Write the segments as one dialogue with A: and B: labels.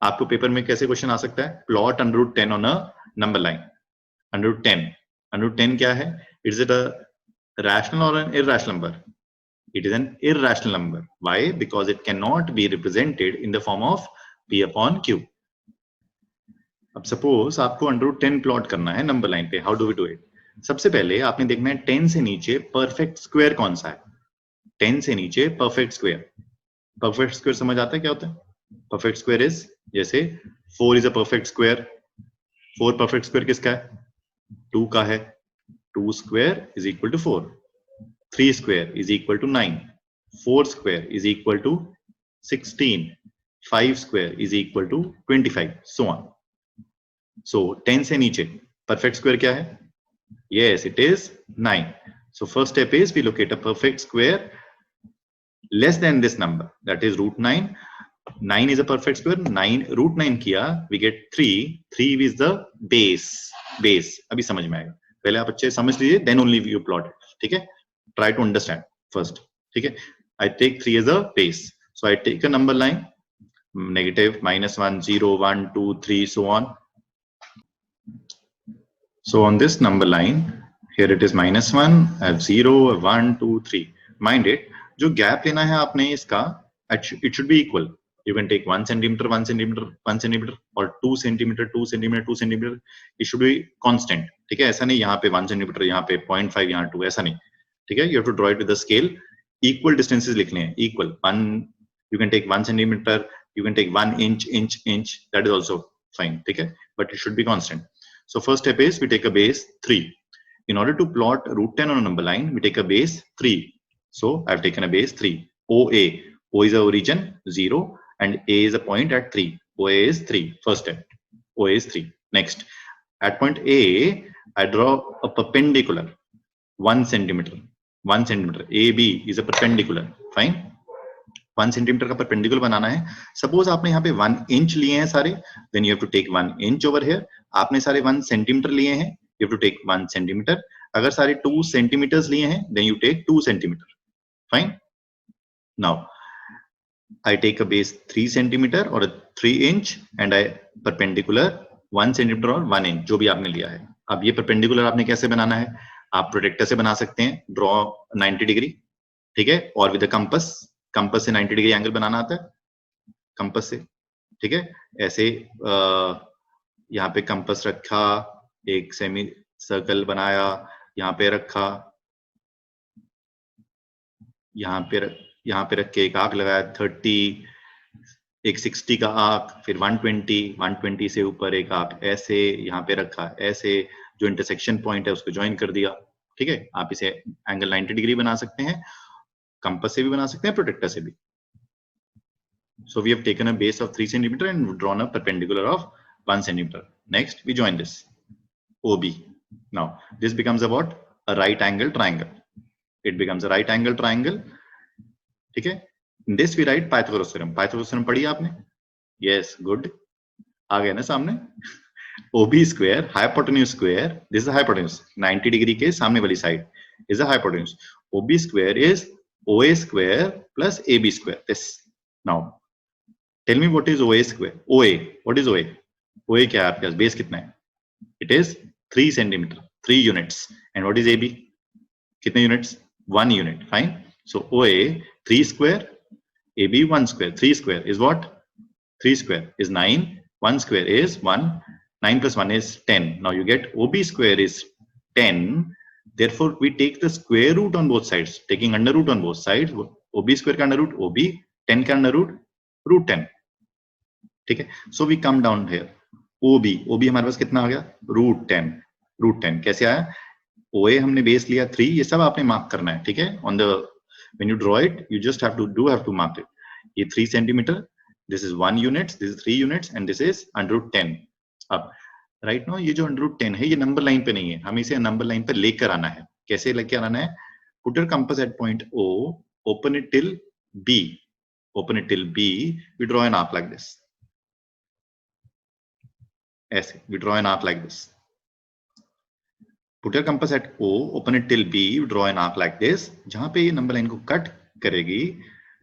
A: आपको पेपर में कैसे क्वेश्चन आ सकता है, plot under root 10 on a number line. Under root 10 क्या है, it's it a rational or an irrational number? It is an irrational number. Why? Because it cannot be represented in the form of p upon q. अब suppose आपको under root 10 plot करना है number line पे, how do we do it? सबसे पहले आपने देखना है 10 से नीचे परफेक्ट स्क्वायर कौन सा है। 10 से नीचे परफेक्ट स्क्वायर, परफेक्ट स्क्वायर समझ आता है क्या होता है? परफेक्ट स्क्वायर इज, जैसे 4 is a perfect square. 4 perfect square किसका है? 2 का है। 2 square is equal to 4, 3 square is equal to 9, 4 square is equal to 16, 5 square is equal to 25, so on. So 10 से नीचे perfect square क्या है? Yes, it is 9. So first step is we locate a perfect square less than this number, that is root 9. 9 is a perfect square. 9 root 9 किया, we get 3. 3 is the base. अभी समझ में आएगा, पहले आप अच्छे समझ लीजिए, then only you plot it. ठीक है? Try to understand first. ठीक है? I take 3 as a base. So I take a number line, negative, -1, 0, 1, 2, 3, so on. So on this number line, here it is -1, I have 0, 1, 2, 3. Mind it, जो gap लेना है आपने इसका, it should be equal. You can take 1 centimeter, 1 centimeter, 1 centimeter, or 2 centimeter, 2 centimeter, 2 centimeter. It should be constant. ठीक है? ऐसा नहीं यहाँ पे 1 centimeter, यहाँ पे 0.5, यहाँ 2, ऐसा नहीं. ठीक है? You have to draw it with the scale. Equal distances लिखने हैं. Equal. You can take 1 centimeter. You can take 1 inch, inch. That is also fine. ठीक है? But it should be constant. So first step is we take a base 3. In order to plot root 10 on a number line, we take a base 3. So I have taken a base 3. OA. O is a origin 0 and A is a point at 3. OA is 3. First step. OA is 3. Next, at point A, I draw a perpendicular 1 centimeter. 1 centimeter. AB is a perpendicular. Fine. 1 centimeter का perpendicular बनाना है. Suppose आपने यहाँ पे 1 inch लिए हैं सारे, then you have to take 1 inch over here. आपने सारे 1 centimeter लिए हैं, you have to take 1 centimeter. अगर सारे 2 centimeters लिए हैं, then you take 2 centimeter. Fine. Now, I take a base 3 centimeter or a 3 inch and I perpendicular 1 centimeter और 1 inch, जो भी आपने लिया है. अब ये perpendicular आपने कैसे बनाना है? आप प्रोटेक्टर से बना सकते हैं, ड्रॉ 90 डिग्री. ठीक है? और विद कंपस से 90 डिग्री एंगल बनाना आता है, कंपस से. ठीक है? ऐसे यहाँ पे कंपस रखा, एक सेमी सर्कल बनाया, यहाँ पे रखा, यहाँ पे रख के एक आर्क लगाया 30, एक 60 का आर्क, फिर 120 से ऊपर एक आर्क ऐसे यहाँ पे रखा, ऐसे जो इंटरसेक्शन पॉइंट है उसको ज्वाइन कर दिया. ठीक है? आप इसे एंगल 90 डिग्री बना सकते हैं, कंपास से भी बना सकते हैं, प्रोटेक्टर से भी. So we have taken a base of 3 centimeter and drawn a perpendicular of 1 centimeter. Next, we join this OB. Now, this becomes about a right angle triangle. It becomes a right angle triangle. ठीक है? In this we write Pythagoras theorem. Pythagoras theorem पढ़ी आपने? Yes, good. आ गया ना सामने? OB square, hypotenuse square. This is the hypotenuse. 90 degree के सामने वाली side is the hypotenuse. OB square is OA square plus AB square. This. Now, tell me what is OA square? OA. What is OA? OA क्या है आपके पास? Base कितना है? It is 3 centimeter, 3 units. And what is AB? कितने units? 1 unit. Fine. So OA 3 square, AB 1 square. 3 square is what? 3 square is 9. 1 square is 1. 9 plus 1 is 10. Now you get OB square is 10. Therefore, we take the square root on both sides, taking under root on both sides. OB square का under root OB, 10 का under root root 10. ठीक है? So we come down here. OB हमारे पास कितना आ गया? root 10. root 10 कैसे आया? OA हमने बेस लिया 3. ये सब आपने मार्क करना है. ठीक है? On the when you draw it, you just have to mark it. ये 3 centimeter. This is 1 unit. This is 3 units, and this is under root 10. अब राइट नाउ ये जो अंडर रूट 10 है ये नंबर लाइन पे नहीं है, हमें इसे नंबर लाइन पे लेकर आना है. कैसे लेकर आना है? Put your compass at point O, open it till B, we draw an arc like this. ऐसे we draw an arc like this. Put your compass at O, open it till B, you draw an arc like this. जहां पे ये number line को cut करेगी,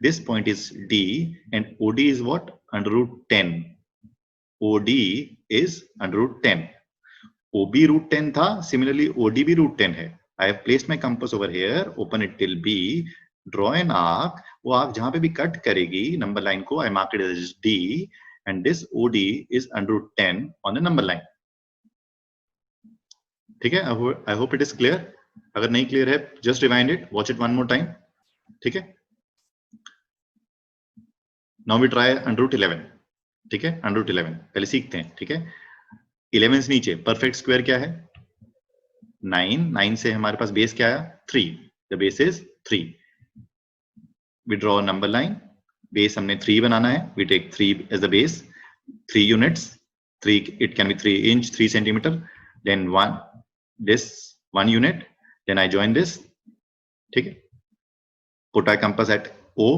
A: this point is D and OD is what? Under root 10. OD is under root 10. OB root 10 था, similarly OD भी root 10 है. I have placed my compass over here, open it till B, draw an arc. वो arc जहां पे भी cut करेगी number line को, I mark it as D, and this OD is under root 10 on the number line. ठीक है? I hope it is clear. अगर नहीं clear है, just rewind it, watch it one more time. ठीक है? Now we try under root 11. ठीक है? under root 11 पहले सीखते हैं. ठीक है? 11 से नीचे परफेक्ट स्क्वायर क्या है? 9. 9 से हमारे पास बेस क्या आया? 3. The base is 3. We draw number line. Base हमने 3 बनाना है. We take 3 as the base. 3 units. 3 it can be 3 inch, 3 centimetre. Then 1 this 1 unit. Then I join this. ठीक है? Put I compass at O.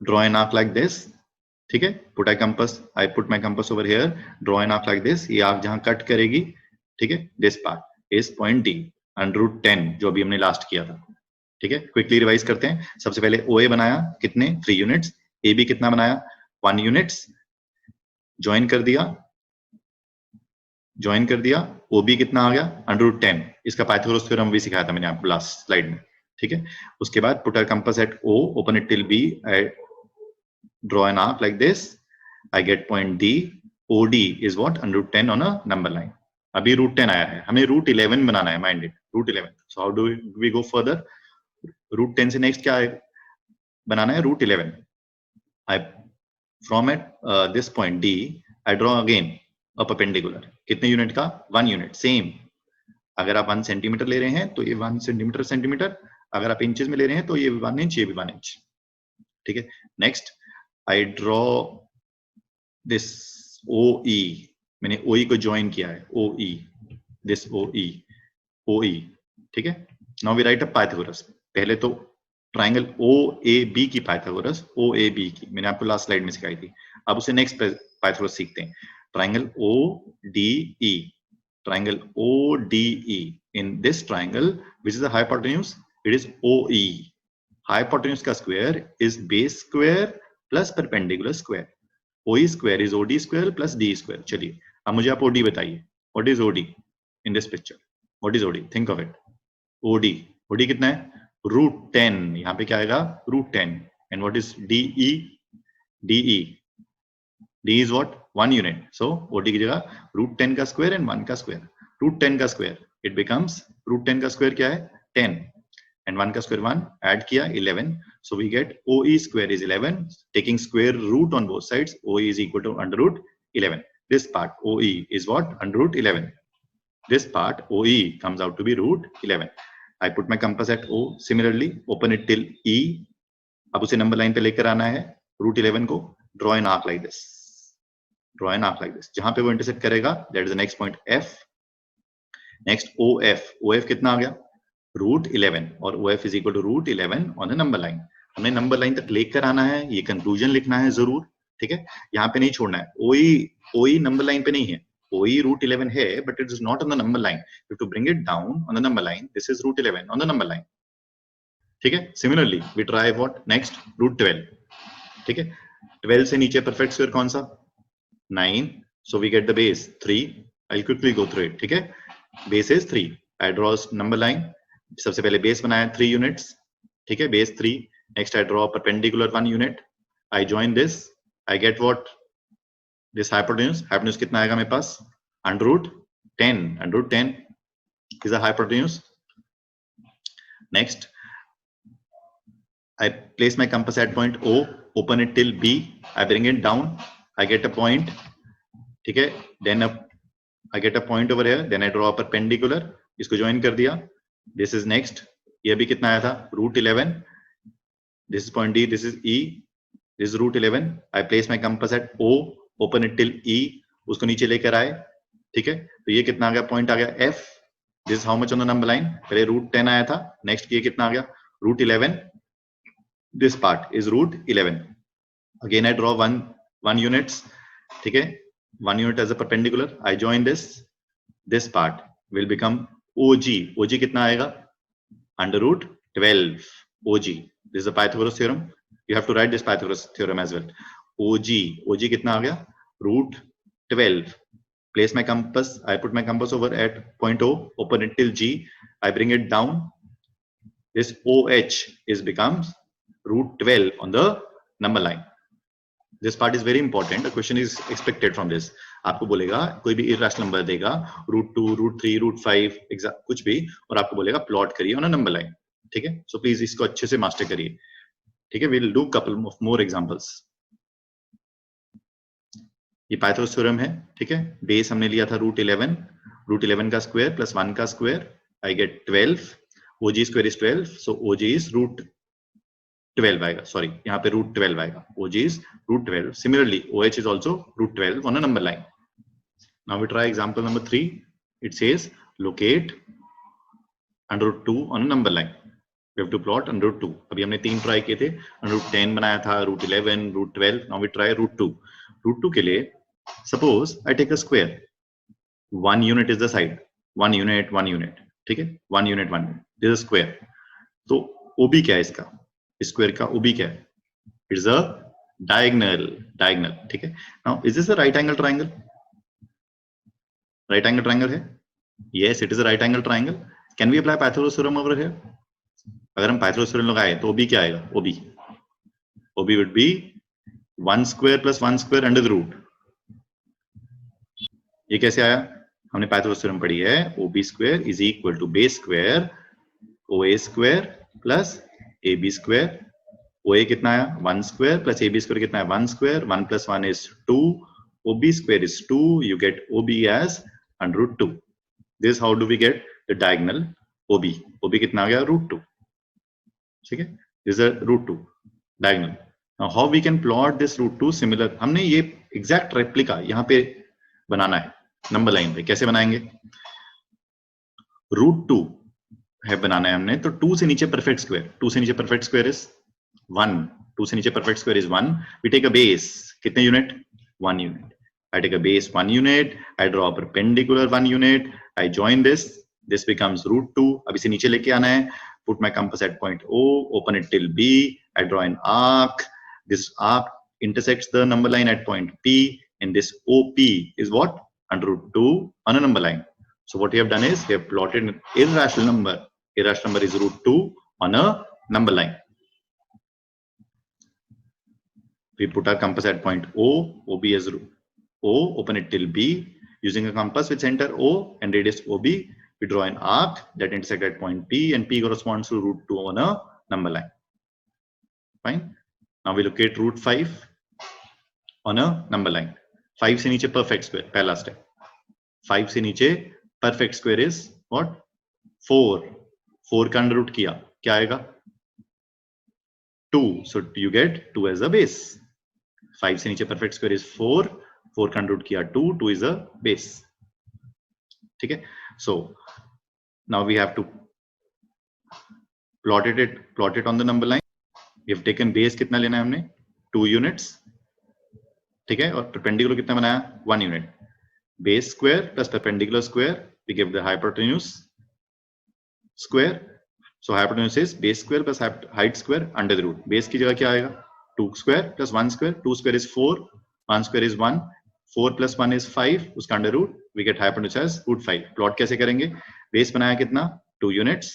A: Draw an arc like this. ठीक है? Put I compass, I put my compass over here, draw an arc like this. ये arc जहां cut करेगी, ठीक है, this part is point D under root 10 जो अभी हमने लास्ट किया था. ठीक है? क्विकली रिवाइज करते हैं. सबसे पहले OA बनाया कितने? 3 यूनिट्स. AB कितना बनाया? 1 यूनिट्स. ज्वाइन कर दिया. ज्वाइन कर दिया. OB कितना आ गया? Under root 10. इसका पाइथागोरस थ्योरम भी सिखाया था मैंने आपको लास्ट स्लाइड में. ठीक है? उसके बाद put our compass at O, open it till B, I draw an arc like this. I get point D. OD is what? Under root 10 on a number line. अभी root 10 आया है, हमें root 11 बनाना है. Mind it, root 11. So how do we go further? root 10 से next क्या बनाना है? root 11. I from at this point D, I draw again a perpendicular. कितने unit का? 1 यूनिट. सेम. अगर आप 1 सेंटीमीटर ले रहे हैं तो ये 1 सेंटीमीटर. अगर आप इंचेस में ले रहे हैं तो ये 1 इंच, ये भी 1 इंच. ठीक है? Next I draw this OE. मैंने OE को ज्वाइन किया है. OE, this OE. ठीक है? Now we write a Pythagoras. पहले तो ट्राइंगल OAB की पाइथागोरस, OAB की मैंने आपको लास्ट स्लाइड में सिखाई थी. अब उसे नेक्स्ट पाइथागोरस सीखते हैं. Triangle ODE. Triangle ODE. In this triangle, which is the hypotenuse? It is OE. Hypotenuse का square is base square plus perpendicular square. OE square is OD square plus D square. चलिए अब मुझे आप OD बताइए. What is OD in this picture? What is OD? Think of it. OD कितना है? Root 10. यहाँ पे क्या आएगा? Root 10. And what is DE? D is what? 1 unit. So OD की जगह रूट 10 का स्क्वायर एंड 1 का स्क्वायर. रूट 10 का स्क्वायर इट बिकम्स, रूट 10 का स्क्वायर क्या है? 10. and 1 का स्क्वायर 1, ऐड किया 11. So we get OE square is 11. Taking square root on both sides, OE is equal to under root 11. This part OE is what? Under root 11. This part OE comes out to be root 11. I put my compass at O. Similarly, open it till E. अब उसे number line पे लेकर आना है. Root 11 को draw an arc like this. Draw an arc like this. जहां पे वो इंटरसेक्ट करेगा, that is the next point F. Next OF. OF कितना आ गया? रूट 11. और OF is equal to root 11 on the number line. हमने नंबर लाइन तक लेकर आना है. ये कंक्लूजन लिखना है जरूर. ठीक है? यहाँ पे नहीं छोड़ना है. OE नंबर लाइन पे नहीं है. OE root 11 है, but it is not on the number line. You have to bring it down on the number line. This is root 11 on the number line. ठीक है? Similarly, we try what next? root 12. ठीक है? 12 से नीचे perfect square कौन सा? 9. So we get the base 3. I'll quickly go through it. ठीक है? Base is 3. I draw number line. सबसे पहले बेस बनाया 3 यूनिट्स. ठीक है? Base 3. Next I draw perpendicular 1 unit. I join this. I get what? This hypotenuse. Hypotenuse कितना आएगा मेरे पास? Under root 10. Under root 10 is a hypotenuse. Next I place my compass at point O, open it till B. I bring it down. I get a point. ठीक है? Then I get a point over here. Then I draw perpendicular. इसको join कर दिया. This is next. ये भी कितना आया था? root 11. This is point D. This is E. This is root 11. I place my compass at O. Open it till E. उसको नीचे लेकर आए. ठीक है? तो ये कितना आ गया? पॉइंट आ गया F. This is how much on the number line? पहले root 10 आया था. नेक्स्ट ये कितना आ गया? root 11. This part is root 11. Again I draw one units. ठीक है? 1 unit as a perpendicular. I join this. This part will become OG. OG कितना आएगा? Under root 12. OG. This is the Pythagoras theorem. You have to write this Pythagoras theorem as well. OG. OG कितना आ गया? Root 12. Place my compass. I put my compass over at point O, open it till G. I bring it down. This OH is becomes root 12 on the number line. This part is very important. A question is expected from this. आपको बोलेगा कोई भी irrational number देगा √2, √3, √5 कुछ भी और आपको बोलेगा प्लॉट करिए ऑन अ नंबर लाइन. ठीक है, सो प्लीज इसको अच्छे से मास्टर करिए. ठीक है, we'll do couple of more examples. ये पाइथागोरस थ्योरम है. ठीक है, बेस हमने लिया था √11 का स्क्वायर प्लस 1 का square. I get 12. OG square is 12, so OG is √12 आएगा. सॉरी, यहाँ पे √12 आएगा. OG is √12. Similarly, OH is also √12 on a number line. Now we try example number 3. It says locate √2 on a number line. We have to plot √2. अभी हमने 3 try किए थे. √10 बनाया था, √11, √12. Now we try √2. √2 के लिए suppose I take a square. 1 unit is the side. 1 unit. ठीक है, 1 unit. This is square. तो OB क्या है इसका? स्क्वायर का OB क्या है? It's a diagonal. ठीक है. Now is this a right angle triangle? Right angle triangle है? Yes, it is a right angle triangle. Can we apply Pythagoras theorem over here? अगर हम Pythagoras theorem लगाए तो OB क्या आएगा? OB would be 1 square plus 1 square under the root. ये कैसे आया? हमने पाइथागोरस थ्योरम पढ़ी है. OB square is equal to base square OA square plus AB square. OA कितना आया? 1 स्क्वायर प्लस AB स्क्वायर कितना है? 1 square. 1 plus 1 is 2. OB square is 2. You get OB as √2. This is how do we get the diagonal OB. OB कितना आ गया? √2. ठीक है, this is a √2 diagonal. Now how we can plot this √2 similar. हमने ये exact replica यहाँ पे बनाना है नंबर लाइन पे. कैसे बनाएंगे? √2 है बनाना है हमने, तो 2 से नीचे परफेक्ट स्क्वायर. 2 से नीचे परफेक्ट स्क्वायर इज 1. 2 से नीचे perfect square is 1. We take a base. कितने unit? 1 unit. I take a base 1 unit. I draw a perpendicular 1 unit. I join this. This becomes √2. अब इसे नीचे लेके आना है. Put my compass at point O. Open it till B. I draw an arc. This arc intersects the number line at point P, and this OP is what? √2 on a number line. So what we have done is we have plotted an irrational number. Irrational number is √2 on a number line. We put our compass at point O. OB is O. Open it till B. Using a compass with center O and radius OB, we draw an arc that intersects at point P, and P corresponds to √2 on a number line. Fine. Now we locate √5 on a number line. 5 से नीचे perfect square. पहला step. 5 से नीचे perfect square is what? 4. 4 का under root किया, क्या आएगा? 2. So you get 2 as a base. 5 से नीचे perfect square is 4. 4 का अंडर रूट किया 2. 2 is a base. ठीक है. So now we have to plot it on the number line. We have taken base कितना लेना है हमने? 2 units. ठीक है, और perpendicular कितना बनाया? 1 unit. Base square plus perpendicular square, we give the hypotenuse square. So hypotenuse is base square plus height square under the root. Base की जगह क्या आएगा? 2 square plus 1 square. 2 square is 4. 1 square is 1. 4 plus 1 is 5. उसका under root, we get hypotenuse as √5. Plot कैसे करेंगे? Base बनाया कितना? 2 units.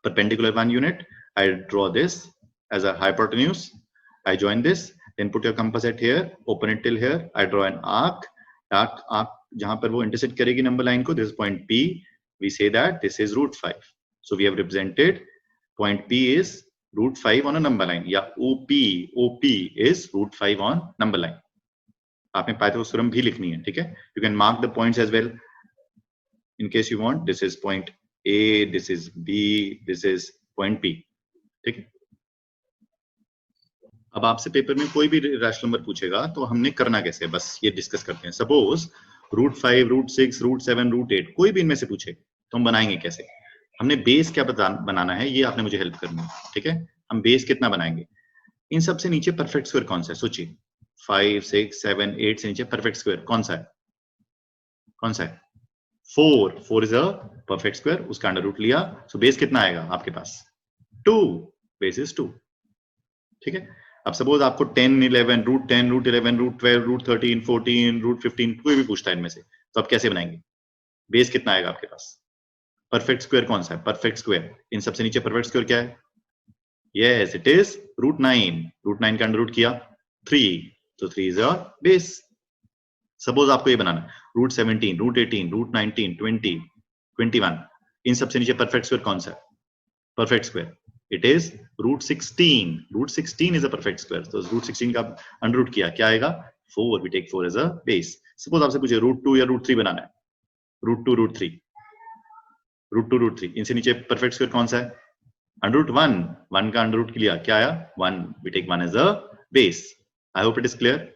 A: Perpendicular 1 unit. I draw this as a hypotenuse. I join this. Then put your compass at here. Open it till here. I draw an arc. Arc जहां पर वो intersect करेगी number line को. This is point P. We say that this is √5. So we have represented point P is √5 on a number line. या OP is √5 on number line. आपने Pythagoras theorem भी लिखनी है. ठीक है. You can mark the points as well in case you want. This is point A. This is B. This is point P. ठीक है. अब आपसे पेपर में कोई भी रैशनल नंबर पूछेगा तो हमने करना कैसे, बस ये डिस्कस करते हैं. सपोज √5, √6, √7, √8 कोई भी इनमें से पूछे तो हम बनाएंगे कैसे. हमने बेस क्या बनाना है, ये आपने मुझे हेल्प करनी है. ठीक है. हम बेस कितना बनाएंगे? इन सब से नीचे परफेक्ट स्क्वायर कौन सा है? सोचिए. 5, 6, 7, 8 से नीचे परफेक्ट स्क्वायर कौन सा है? 4 इज अ परफेक्ट स्क्वायर. उसका अंडर रूट लिया. सो बेस कितना आएगा आपके पास? 2. Base is 2. ठीक है. अब सपोज आपको 10, 11, root 10, root 11, root 12, root 13, 14, root 15 कोई भी पूछता है इनमें से, तो आप कैसे बनाएंगे? बेस कितना आएगा आपके पास? परफेक्ट स्क्वायर कौन सा है? परफेक्ट स्क्वायर, इन सबसे नीचे परफेक्ट स्क्वायर क्या है? Yes, it is root 9। Root 9 का अंडर रूट किया 3, तो 3 इज योर बेस। सपोज आपको ये बनाना है रूट 17, रूट 18, रूट 19, 20, 21, इन सबसे नीचे परफेक्ट स्क्वायर कौन सा है? Perfect square, it is root 16। Root 16 is a perfect square, तो रूट 16 का अंडर रूट किया, क्या आएगा? 4, we take 4 as a base. Suppose आपसे पूछे रूट 2 या रूट 3 बनाना है, रूट 2, रूट 3, रूट 2, रूट 3, इनसे नीचे परफेक्ट स्क्वायर कौन सा है? अंडर रूट 1, 1 का अंडर रूट लिया, क्या आया? 1, we take 1 as a base. I hope it is clear.